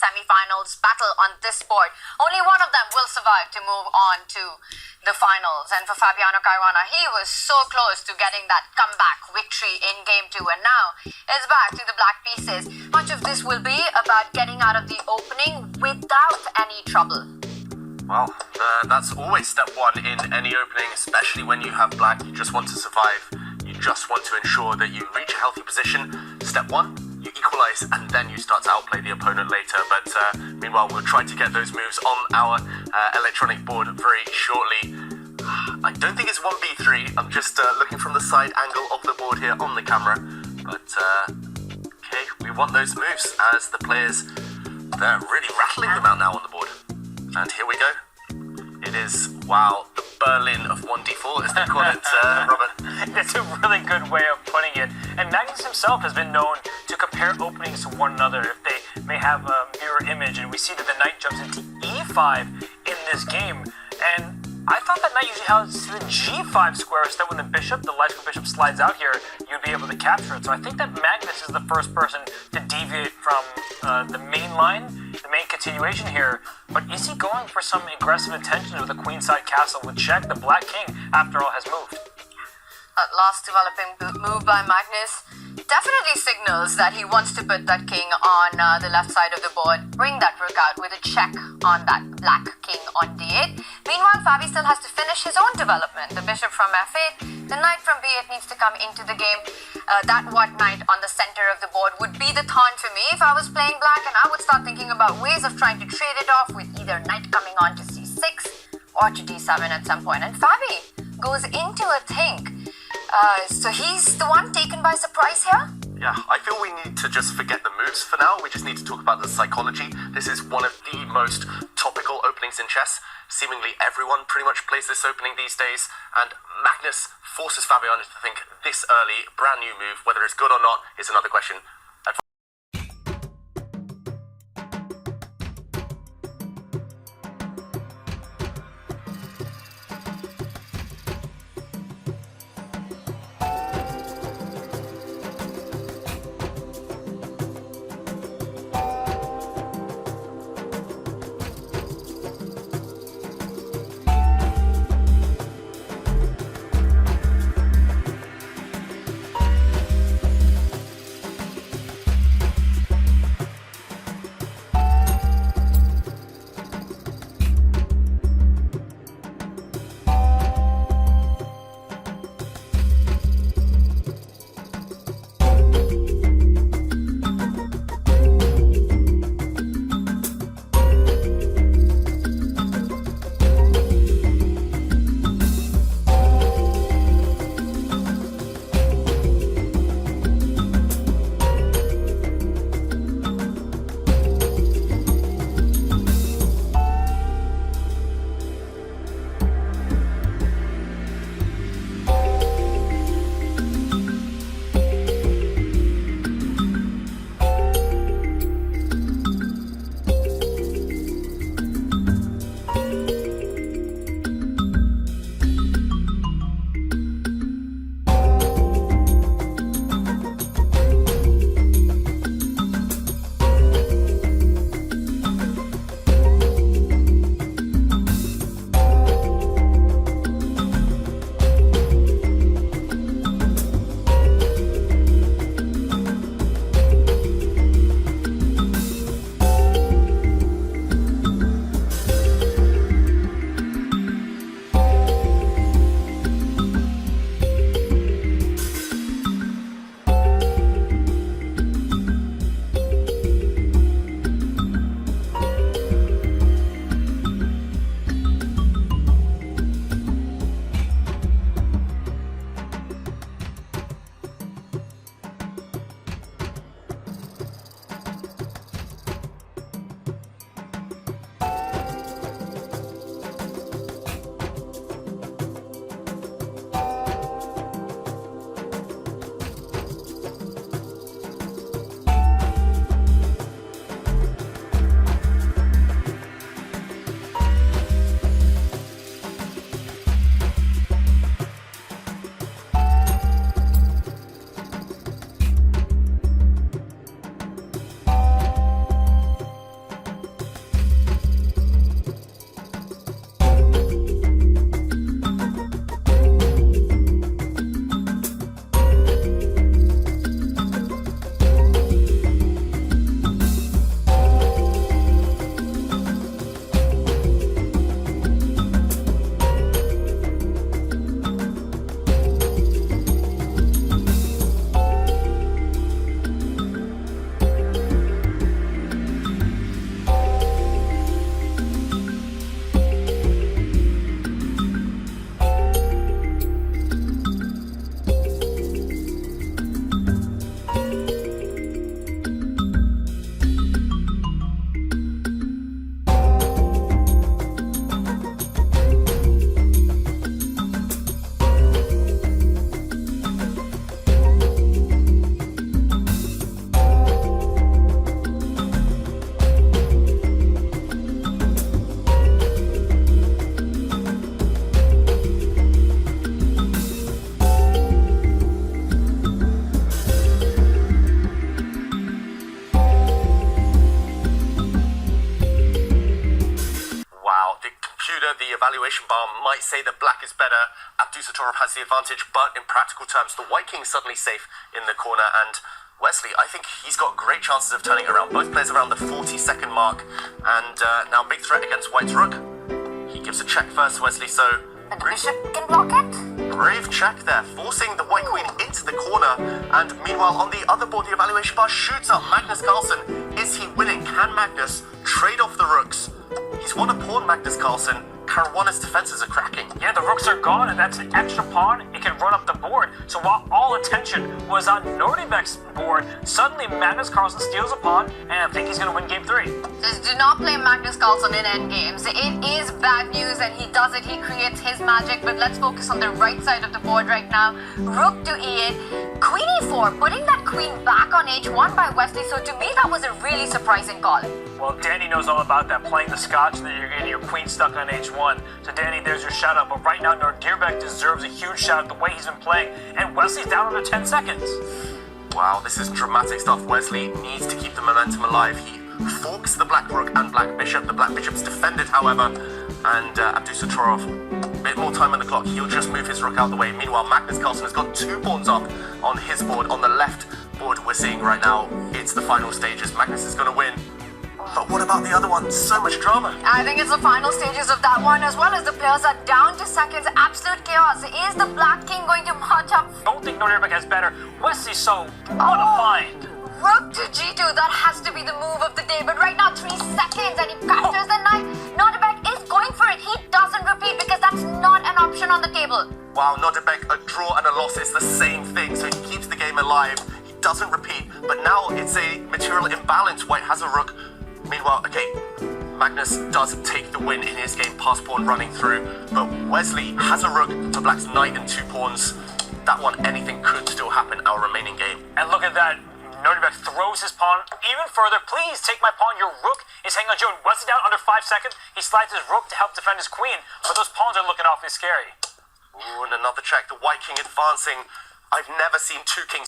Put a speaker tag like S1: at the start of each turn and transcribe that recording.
S1: semi-finals battle on this board. Only one of them will survive to move on to the finals. And for Fabiano Caruana, he was so close to getting that comeback victory in game 2, and now it's back to the black pieces. Much of this will be about getting out of the opening without any trouble.
S2: Well, that's always step one in any opening, especially when you have black. You just want to survive. You just want to ensure that you reach a healthy position. Step one, you equalize, and then you start to outplay the opponent later. But meanwhile, we'll try to get those moves on our electronic board very shortly. I don't think it's 1v3. I'm just looking from the side angle of the board here on the camera. But, okay, we want those moves as the players, they're really rattling them out now on the board. And here we go. It is, wow, the Berlin of 1d4, as they call it, Robert.
S3: It's a really good way of putting it. And Magnus himself has been known to compare openings to one another if they may have a mirror image. And we see that the knight jumps into e5 in this game. And I thought that knight usually has the g5 square, so that when the logical bishop slides out here, you'd be able to capture it. So I think that Magnus is the first person to deviate from the main line, the main continuation here. But is he going for some aggressive intention with a queenside castle with check? The black king, after all, has moved.
S1: That last developing move by Magnus definitely signals that he wants to put that king on the left side of the board, bring that rook out with a check on that black king on d8. Meanwhile, Fabi still has to finish his own development. The bishop from f8, the knight from b8 needs to come into the game. That white knight on the center of the board would be the taunt for me if I was playing black, and I would start thinking about ways of trying to trade it off with either knight coming on to c6 or to d7 at some point. And Fabi goes into a think. So he's the one taken by surprise here?
S2: Yeah, I feel we need to just forget the moves for now. We just need to talk about the psychology. This is one of the most topical openings in chess. Seemingly everyone pretty much plays this opening these days, and Magnus forces Fabiano to think this early, brand new move. Whether it's good or not is another question. the evaluation bar might say that black is better, Abdusattorov has the advantage, but in practical terms, the white king is suddenly safe in the corner, and Wesley, I think he's got great chances of turning it around. Both players around the 40-second mark, and now big threat against white's rook. He gives a check first, Wesley, so...
S1: And the bishop can block it?
S2: Brave check there, forcing the white queen into the corner, and meanwhile on the other board, the evaluation bar shoots up Magnus Carlsen. Is he winning? Can Magnus trade off the rooks? He's won a pawn, Magnus Carlsen. Caruana's defenses are cracking.
S3: Yeah, the rooks are gone, and that's an extra pawn. It can run up the board. So while all attention was on Nordebek's board, suddenly Magnus Carlsen steals a pawn, and I think he's going to win game 3.
S1: Just do not play Magnus Carlsen in endgames. It is bad news, and he does it. He creates his magic, but let's focus on the right side of the board right now. Rook to e8, queen e4, putting that queen back on h1 by Wesley. So to me, that was a really surprising call.
S3: Well, Danny knows all about that, playing the Scotch, and then you're getting your queen stuck on h1. So Danny, there's your shout out. But right now, Nordebek deserves a huge shout out the way he's been playing. And Wesley's down under 10 seconds.
S2: Wow, this is dramatic stuff. Wesley needs to keep the momentum alive. He forks the black rook and black bishop. The black bishop's defended, however. And Abdusattorov, a bit more time on the clock. He'll just move his rook out of the way. Meanwhile, Magnus Carlsen has got 2 pawns up on his board. On the left board we're seeing right now, it's the final stages. Magnus is going to win. But what about the other one? So much drama.
S1: I think it's the final stages of that one, as well as the players are down to seconds. Absolute chaos. Is the black king going to march up?
S3: Don't think Nordebek has better. Wesley's so what a find.
S1: Rook to g2. That has to be the move of the day. But right now, 3 seconds, and he captures the knight. Nordebek is going for it. He doesn't repeat because that's not an option on the table.
S2: Wow, Nordebek, a draw and a loss is the same thing. So he keeps the game alive. He doesn't repeat. But now it's a material imbalance. White has a rook. Meanwhile, okay, Magnus does take the win in his game, pass pawn running through, but Wesley has a rook for black's knight and 2 pawns. That one, anything could still happen our remaining game.
S3: And look at that. Nordebek throws his pawn even further. Please take my pawn. Your rook is hanging on Joe. Wesley down under 5 seconds. He slides his rook to help defend his queen, but those pawns are looking awfully scary.
S2: Ooh, and another check. The white king advancing. I've never seen 2 kings